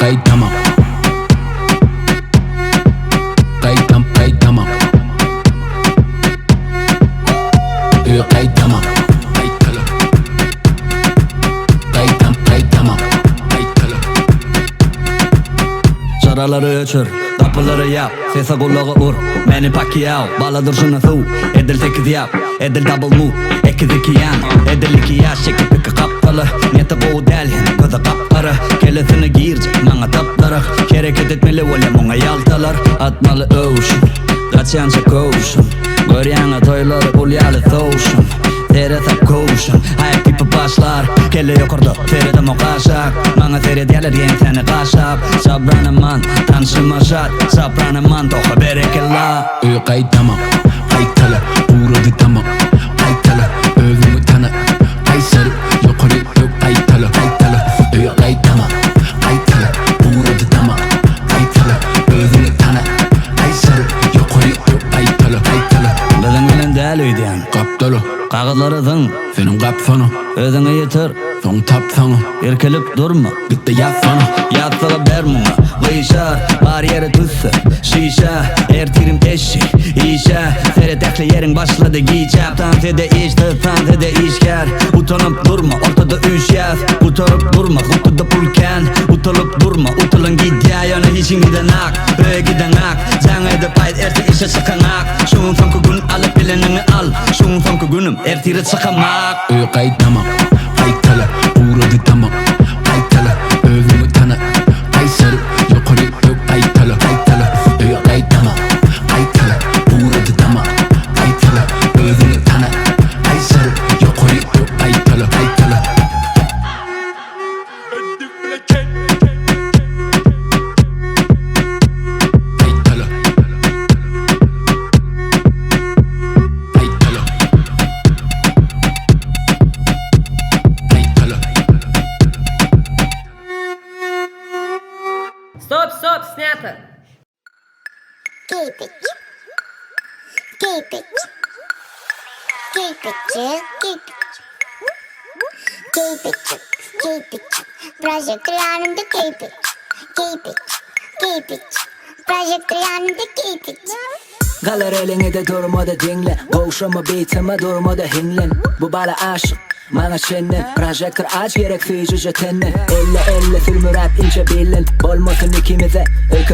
kayıt tamam. Kayıt tamam. Kayıt tamam. Kayıt tamam. Çaraları öçür, kapıları yap, sese kulağı ur. Meni Pacquiao, baladır şuna su. Edil 8 yap, edil double move. 2-2 yan, edil 2 yaş. Çekip peki kaptalı, niyeti bu delhin. Gözü kapları, kellesini giyircek bana tapları. Hareket etmeli olem ona yaltalar. Atmalı ocean, kaçyanca koşun. Göryanı toyları bulyalı soğuşun. Teresa koşun, hayat tipi başlar. Kelle yokurdu, terede mokaşak. Bana terediyeler yen seni kaşap. Sabranıman, tanışmaşat. Sabranıman, toka berekella. Kayıt tamam. Kayıt tala, uğradı tamam. Kayıt tala, övümü tanı. Kayıt sarı, yukarı yok. Kayıt tala, kayıt tala. Kayıt tamam. Kayıt tala, uğradı tamam. Kayıt tala, övümü tanı. Kayıt sarı, yukarı yok. Kayıt tala, kayıt tala. Bizin bilen deli diyen. Kaptalı, Kağıtları zın, senin kapsanı. özüne yeter. Son tapsanı, Erkelip durma, bitti yazsanı. yatsala bermuna. Kıyışar, var yere tüssü. Şişe, ertirim eşi, işe. Seyredekli yerin başladı giyeceğim. Tansede işte, tansede işker. Utanıp durma, ortada üç yaz. Utanıp durma, kutuda pulken. Utanıp durma, utalın gidiyor. Yana işin giden ak, öyle giden ak. Sen edip ait, erti işe sakın ak. Şun son gün alıp bilenini al. Şun son günüm, ertiri sakamak. Kayıt tamam. Kayıt tala, uğradı tamam. Kayıt tala, övümü tanı. Kayıt sarı, yukarı yok. Kayıt tala, kayıt tala. Kayıt tamam. Kayıt tala, uğradı tamam. Kayıt tala, övümü tanı. Kayıt sarı, yukarı yok. Kayıt tala, kayıt tala. Kayıt tala. Kayıt tala. Kayıt tala. Стоп, снято. Keep it. Keep it. Keep it, yeah, keep it. Keep it, keep it. Project yanımda keep it. Keep it, keep it. Project yanımda keep it. Galer elini de durmadı dinle. Boğuşama bitime durmadı hinlen. Bu bala aşık bana şenlen. Projektör aç gereksiz jetenle. Elle filmi rap ince bilin. Olmasın ikimize öykü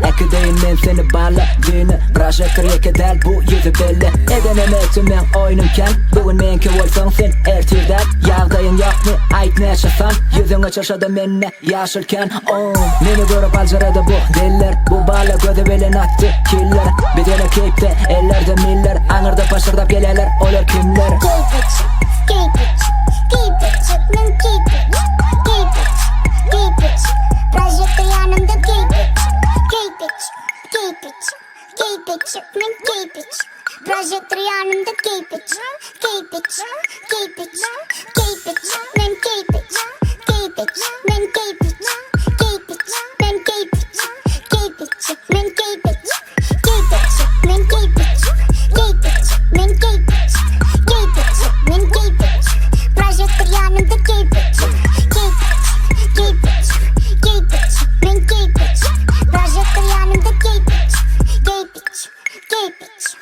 Ekideyimden seni bağla düğünü. Projektör yekedel bu yüzü belli. Edenemedim ben oynumken. Bugün menki olsan sen ertirden. Yağdayın yok mu ait ne yaşasan. Yüzüne çarşadı menne yaşırken. Beni görüp alcarada bu diller. Bu bağla gözü belin attı killer. Bir tane keyipte ellerde miller. Anırda paşırda geleler olur kimler. Keep it, keep it, keep it. Man, keep it, keep it, keep it. Project yanımda keep it, keep it, keep it, keep it. Man, keep it. Project yanımda keep it, keep it, keep it, keep it. Man, keep it, keep it. Man, keep it, keep it. Man, keep it, keep it. Man, keep it, keep it. Man, keep it, keep it. Man, keep it, keep it. Man, keep it. Project yanımda keep it, keep it, keep it, keep it. Man, keep it. Project yanımda keep it, keep it, keep it.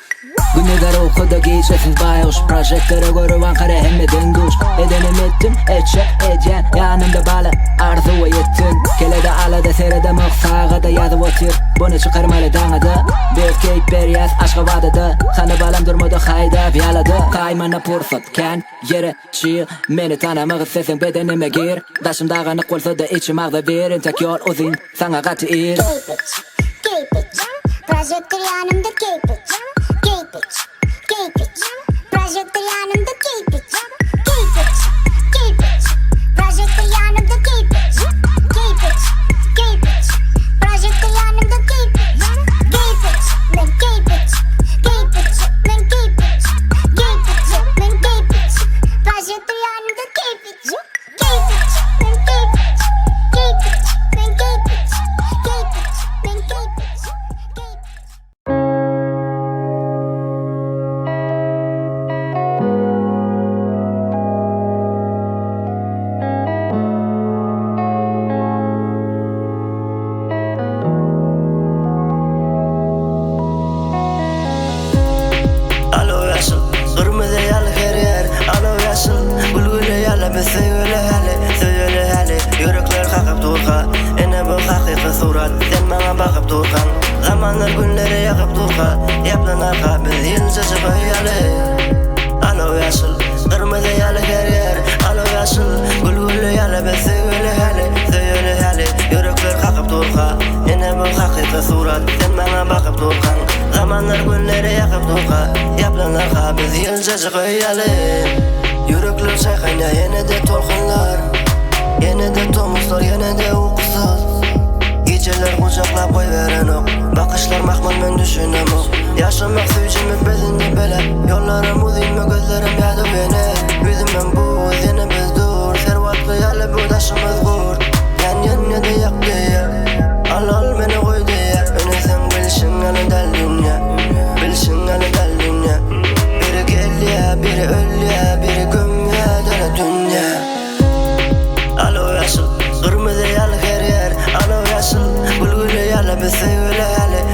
Günügar okuda geçesiz bayuş. Projektöre görü Ankara hemmeden duş. Edenim ettim etçe edyen. Yanımda bala arzuva yettin. Kelede alada serede mıksağa da yazı otur. Bunu çıkarmalı dağıda. Bir keyip bir yaz aşkı vadıda. Kanı balam durmadı hayda viyaladı. Kaymana fırsatken yere çiğ. Beni tanımak sesin bedenime gir. Daşım dağınık olsa da içim ağda verin. Tek yol uzun sana katı ir. Keep it, keep it. Project yanımda keep it, keep it, keep it. Project yanımda keep it, keep it, keep it. Project yanımda keep it, keep it, keep it. Project yanımda keep it, keep it. Man, keep it, keep it. Man, keep it, keep it. Man, keep it. Project yanımda keep it, keep it. Man, keep it, keep it. Man, keep it, keep it. Man, keep it, keep it. kakıp durkan Zamanlar günleri yakıp durka Yaplanar kabil yılcacı koyalı Alo yaşıl kırmızı yalı geriyer Alo yaşıl gülgülü yalı be söyle hali Yürekler kakıp durka Yine bu hakiki surat sen bana bakıp durkan Zamanlar günleri yakıp durka Yaplanar kabil yılcacı koyalı Yürekler çaykayna yine de tolkunlar Yine de tomuzlar yine de uykusuz Geceler kucaklap koyveren ok Bakışlar mahmal men düşünem ok Yaşamak süycümü bezinde bele Yollarım uzayım gözlerim yadı beni Yüzümden buz yine biz dur Servatlı yalı bu taşımız kur Yan de yak diye Al beni koy diye Öne sen bilsin alı del dünya Bilsin alı del dünya Biri gel ya biri öl ya Biri göm ya döne dünya Alo yaşıl kırmızı yalı her yer Alo yaşıl gülgülü yalı bir söyle hali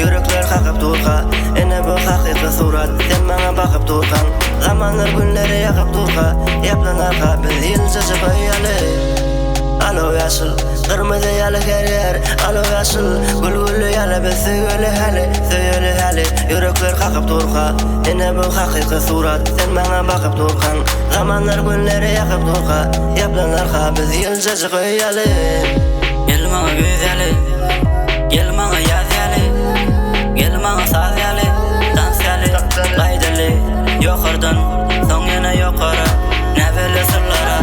Yürekler kakıp durka Yine bu hakiki surat sen bana bakıp durkan Zamanlar günleri yakıp durka Yaplanar kabil yılcacı koyalı Alo yaşıl kırmızı yalı her yer Alo yaşıl gülgülü yalı bir söyle hali Yürekler kakıp durka Yine bu hakiki surat sen bana bakıp durkan Zamanlar günleri yakıp durka Yaplanar kabil yılcacı koyalı Gel bana güzeli Gel bana yaz yali Gel bana saz yali Dans yali Qaydalı Yokardan Son yana yokara Nefeli sırlara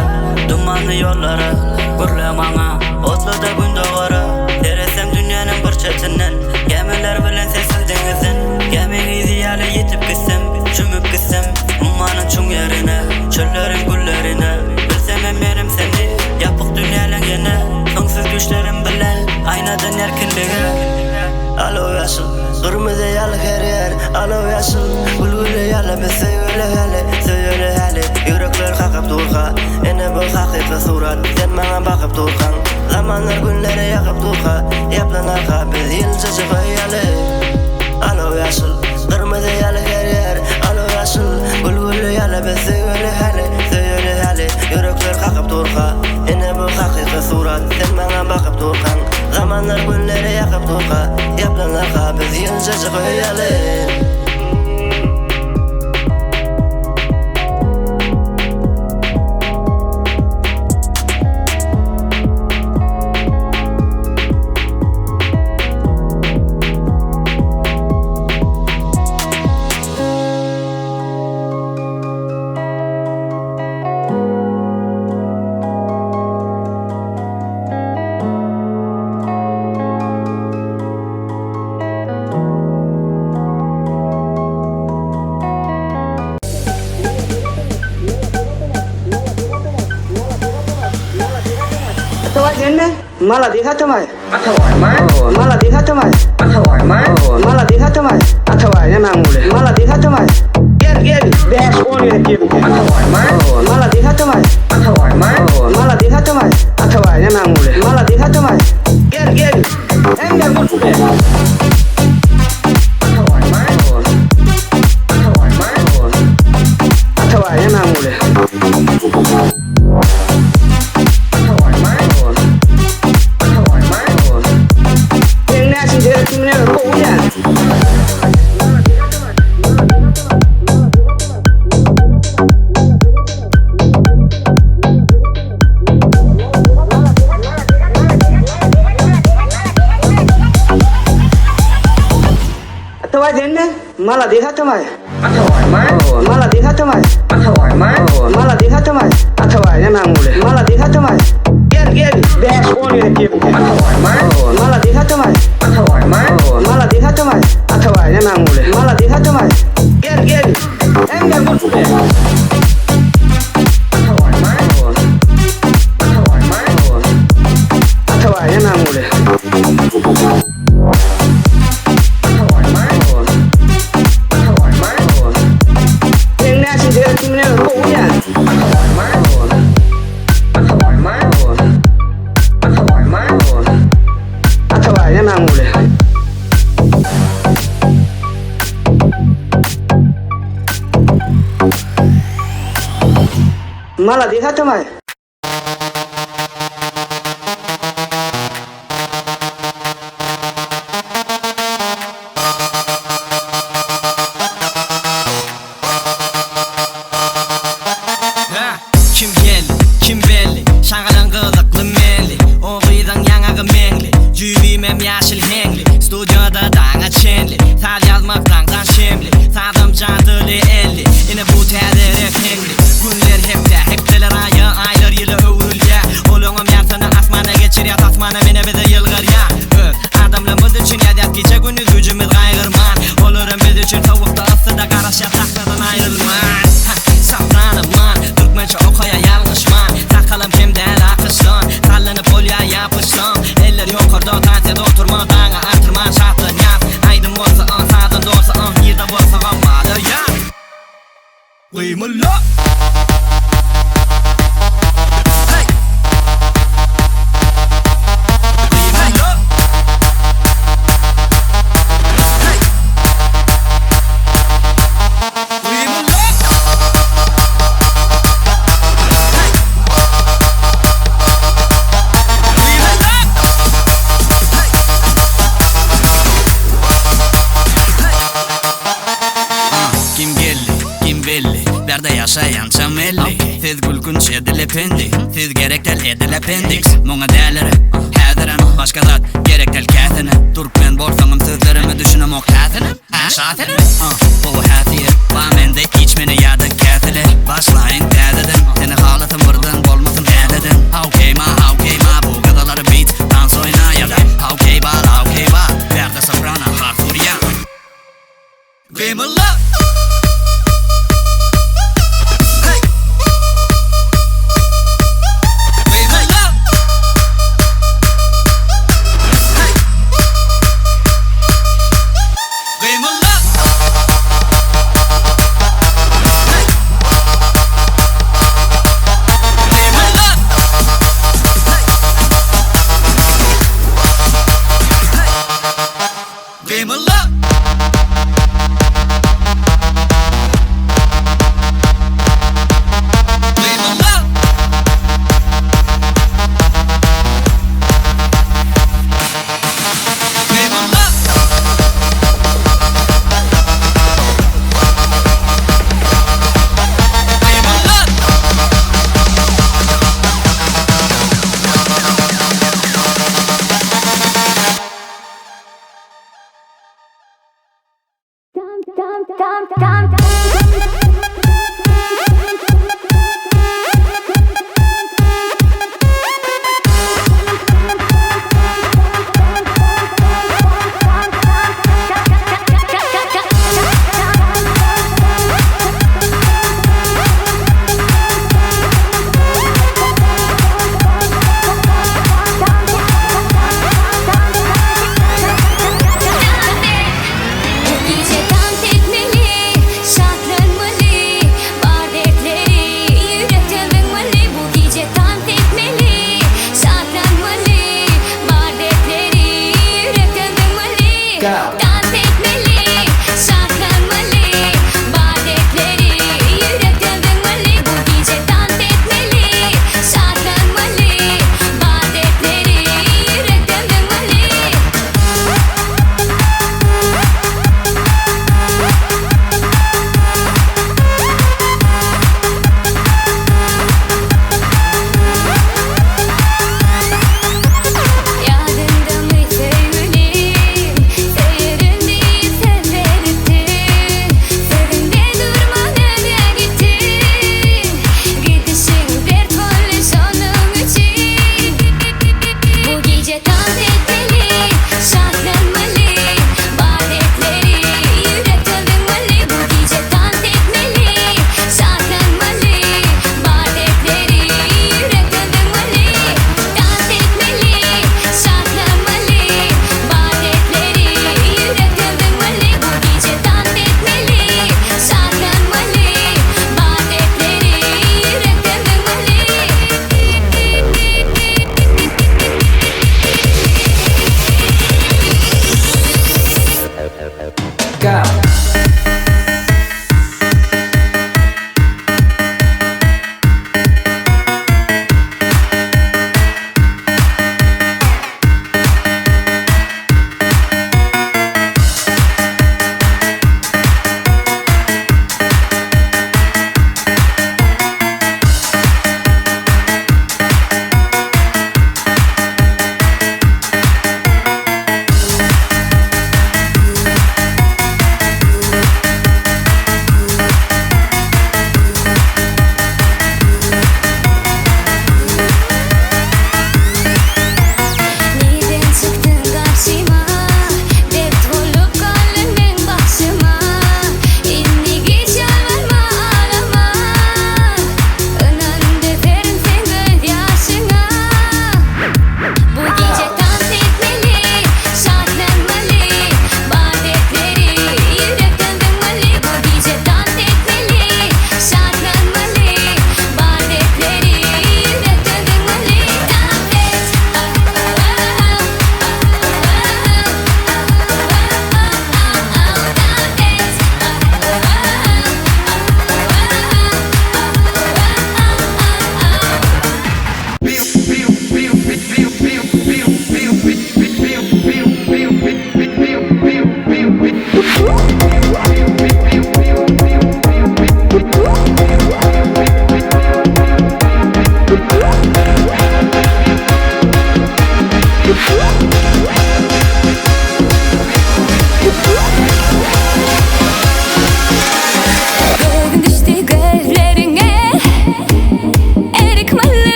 Dumanlı yollara Gürle bana Otlu da gün doğara Teresem dünyanın bir çetinden Gemiler bilen sessiz denizden Gemiyi ziyale yetip gitsem Çümüp gitsem Ummanın çun yerine Çöllerin güllerine Bilsem emerim seni Yapık dünyanın yine Sonsuz güçlerim bilen Aynadan erkinliğe Alo yaşıl kırmızı yalı her yer Alo yaşıl gülgülü yalı bir söyle hali Yürekler kakıp durka Yine bu hakiki surat sen bana bakıp durkan Zamanlar günleri yakıp durka Yaplanar kabil yılcacı koyalı Alo yaşıl kırmızı yalı her yer Alo yaşıl gülgülü yalı bir söyle hali Yürekler kakıp durka Yine bu hakiki surat sen bana bakıp durkan Zamanlar günleri yakıp durka Yaplanar kabil yılcacı koyalı Malah देखा तुम्हारे malah देखा तुम्हारे malah देखा तुम्हारे अथवा मांगूले malah देखा तुम्हारे get dash on it give malah देखा तुम्हारे malah देखा तुम्हारे अथवा मांगूले malah देखा तुम्हारे get enggak musuh अथवा मांगूले malah देखा तुम्हारे malah देखा तुम्हारे malah देखा तुम्हारे अथवा मांगूले malah देखा तुम्हारे get dash on it give malah देखा तुम्हारे malah देखा तुम्हारे अथवा मांगूले malah देखा तुम्हारे get enggak musuh अथवा मांगूले malah देखा तुम्हारे yataklardan ayrılmaz. Saklanıman, Türkmençe okuya yalnızman. Takalım kimden akışsan, sallanıp olya yapışsan. Eller yukarıda tansiyada oturma, dağına artırma, şartın yaz. Aydın olsa an, sağdan doğsa an, yerde olsa kalmadı ya. Kıymılla. Hey. Kıymılla. Hey. Kıymılla. Kim geldi, kim belli, berde yaşayan çamelli. Siz gülgünç edilependi, siz gerektel edilependik. Mona değerleri, hediren, başka zat gerektel kâsine. Türkmen borsanım sözlerimi düşünüm o kâsine. Şatine, bu hatiye, bağmende içmeni yadı kâsile. Başlayın derdedin, seni halatın buradan bolmasın derdedin. Havkeyma, bu gadaları beat, dans oyna ya da havkeyba, berde soprana, harfuriya. Kıymılla. Hey. Kıymılla. Hey. Kıymılla. Hey. Kıymılla. Hey. Kıymılla. İyice dans etmeli,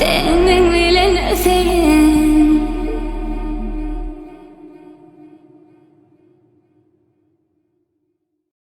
Senin